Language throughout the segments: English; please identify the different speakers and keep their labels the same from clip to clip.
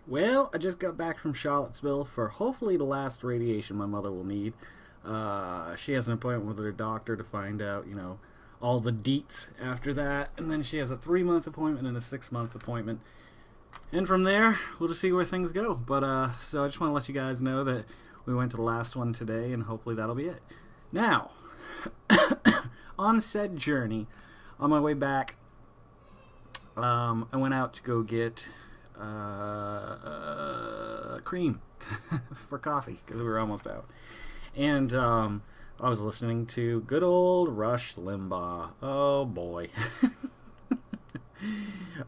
Speaker 1: Well, I just got back from Charlottesville for hopefully the last radiation my mother will need. She has an appointment with her doctor to find out, all the deets after that. And then she has a 3-month appointment and a 6-month appointment. And from there, we'll just see where things go. But, so I just want to let you guys know that we went to the last one today, and hopefully that'll be it. Now, on said journey, on my way back, I went out to go get cream for coffee because we were almost out. And I was listening to good old Rush Limbaugh. Oh boy.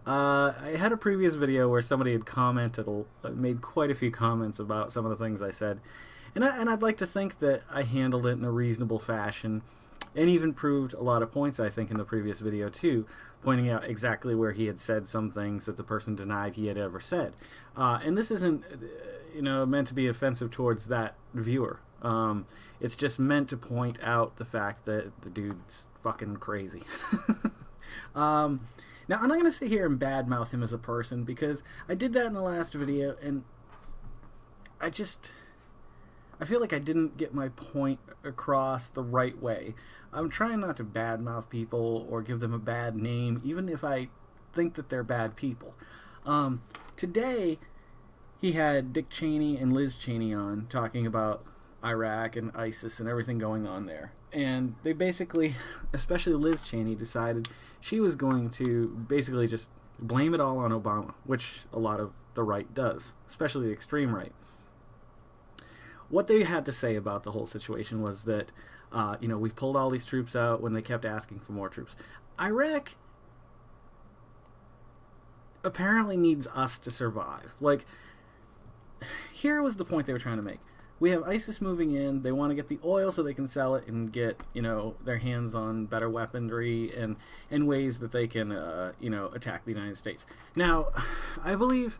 Speaker 1: I had a previous video where somebody had commented, made quite a few comments about some of the things I said. And I'd like to think that I handled it in a reasonable fashion and even proved a lot of points, I think, in the previous video too, pointing out exactly where he had said some things that the person denied he had ever said. And this isn't, meant to be offensive towards that viewer. It's just meant to point out the fact that the dude's fucking crazy. Now, I'm not going to sit here and badmouth him as a person because I did that in the last video, and I feel like I didn't get my point across the right way. I'm trying not to badmouth people or give them a bad name, even if I think that they're bad people. Today, he had Dick Cheney and Liz Cheney on talking about Iraq and ISIS and everything going on there. And they basically, especially Liz Cheney, decided she was going to basically just blame it all on Obama, which a lot of the right does, especially the extreme right. What they had to say about the whole situation was that, we pulled all these troops out when they kept asking for more troops. Iraq apparently needs us to survive. Like, here was the point they were trying to make. We have ISIS moving in. They want to get the oil so they can sell it and get, their hands on better weaponry and ways that they can, attack the United States. Now, I believe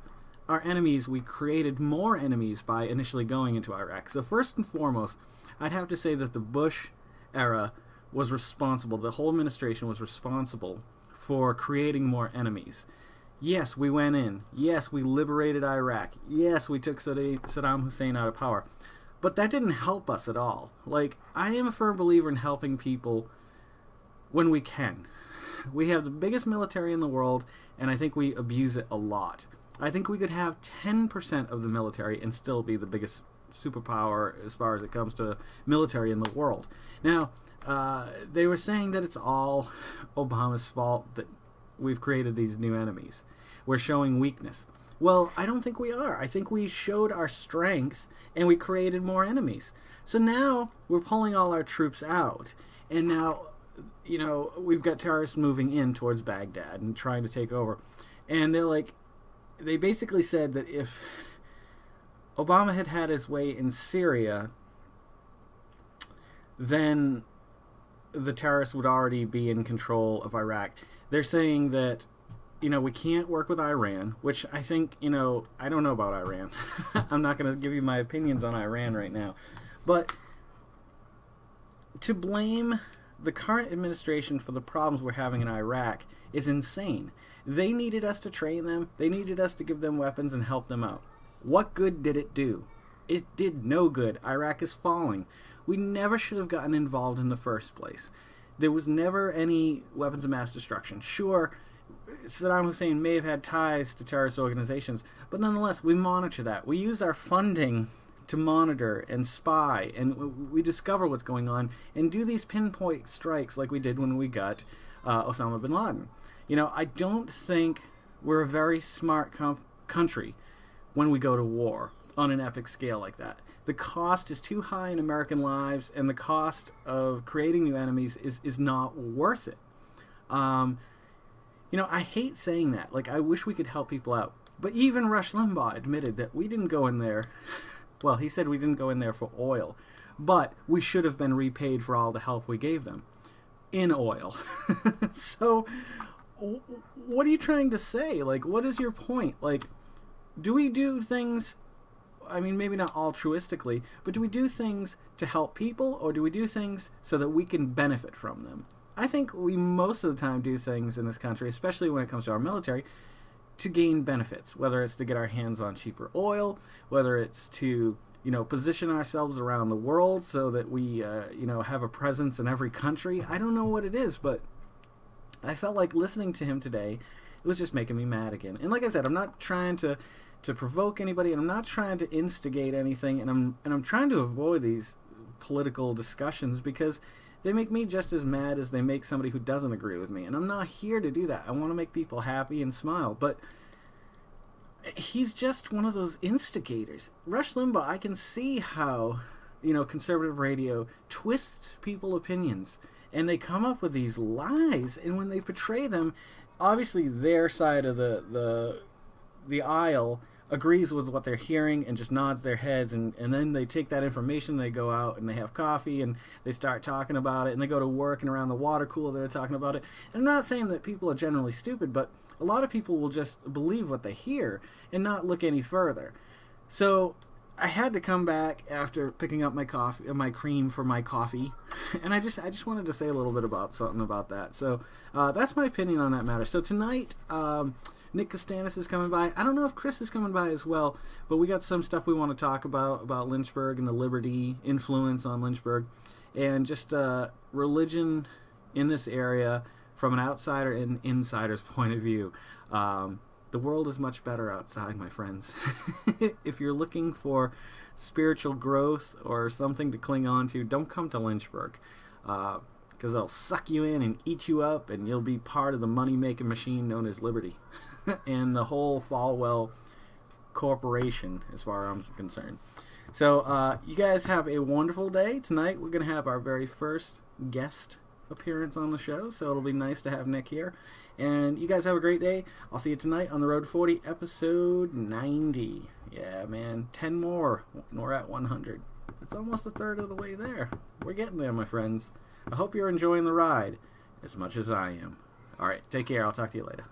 Speaker 1: our enemies, we created more enemies by initially going into Iraq. So first and foremost, I'd have to say that the Bush era was responsible, the whole administration was responsible for creating more enemies. Yes, we went in. Yes, we liberated Iraq. Yes, we took Saddam Hussein out of power. But that didn't help us at all. Like, I am a firm believer in helping people when we can. We have the biggest military in the world, and I think we abuse it a lot. I think we could have 10% of the military and still be the biggest superpower as far as it comes to military in the world. Now, they were saying that it's all Obama's fault that we've created these new enemies. We're showing weakness. Well, I don't think we are. I think we showed our strength and we created more enemies. So now we're pulling all our troops out. And now, we've got terrorists moving in towards Baghdad and trying to take over. And they basically said that if Obama had had his way in Syria, then the terrorists would already be in control of Iraq. They're saying that, we can't work with Iran, which I think, I don't know about Iran. I'm not going to give you my opinions on Iran right now. But to blame the current administration for the problems we're having in Iraq is insane. They needed us to train them. They needed us to give them weapons and help them out. What good did it do? It did no good. Iraq is falling. We never should have gotten involved in the first place. There was never any weapons of mass destruction. Sure, Saddam Hussein may have had ties to terrorist organizations, but nonetheless, we monitor that. We use our funding to monitor and spy, and we discover what's going on and do these pinpoint strikes like we did when we got Osama bin Laden. I don't think we're a very smart country when we go to war on an epic scale like that. The cost is too high in American lives, and the cost of creating new enemies is not worth it. I hate saying that. Like, I wish we could help people out. But even Rush Limbaugh admitted that we didn't go in there. Well, he said we didn't go in there for oil, but we should have been repaid for all the help we gave them in oil. So, what are you trying to say? Like, what is your point? Like, do we do things, I mean, maybe not altruistically, but do we do things to help people, or do we do things so that we can benefit from them? I think we most of the time do things in this country, especially when it comes to our military, to gain benefits, whether it's to get our hands on cheaper oil, whether it's to position ourselves around the world so that we have a presence in every country. I don't know what it is, but I felt like listening to him today, it was just making me mad again. And like I said, I'm not trying to provoke anybody, and I'm not trying to instigate anything, and I'm trying to avoid these political discussions because they make me just as mad as they make somebody who doesn't agree with me. And I'm not here to do that. I want to make people happy and smile, but he's just one of those instigators. Rush Limbaugh, I can see how, conservative radio twists people's opinions, and they come up with these lies, and when they portray them, obviously their side of the aisle agrees with what they're hearing and just nods their heads, and then they take that information, they go out and they have coffee and they start talking about it, and they go to work and around the water cooler they're talking about it. And I'm not saying that people are generally stupid, but a lot of people will just believe what they hear and not look any further. So I had to come back after picking up my cream for my coffee, and I just wanted to say a little bit about something about that. So that's my opinion on that matter. So tonight, Nick Costanis is coming by. I don't know if Chris is coming by as well, but we got some stuff we want to talk about Lynchburg and the Liberty influence on Lynchburg, and just religion in this area from an outsider and insider's point of view. The world is much better outside, my friends. If you're looking for spiritual growth or something to cling on to, don't come to Lynchburg, because they'll suck you in and eat you up, and you'll be part of the money-making machine known as Liberty and the whole Falwell Corporation, as far as I'm concerned. So you guys have a wonderful day. Tonight we're going to have our very first guest appearance on the show, so it'll be nice to have Nick here. And you guys have a great day. I'll see you tonight on the Road to 40, episode 90. Yeah, man, 10 more, and we're at 100. It's almost a third of the way there. We're getting there, my friends. I hope you're enjoying the ride as much as I am. All right, take care. I'll talk to you later.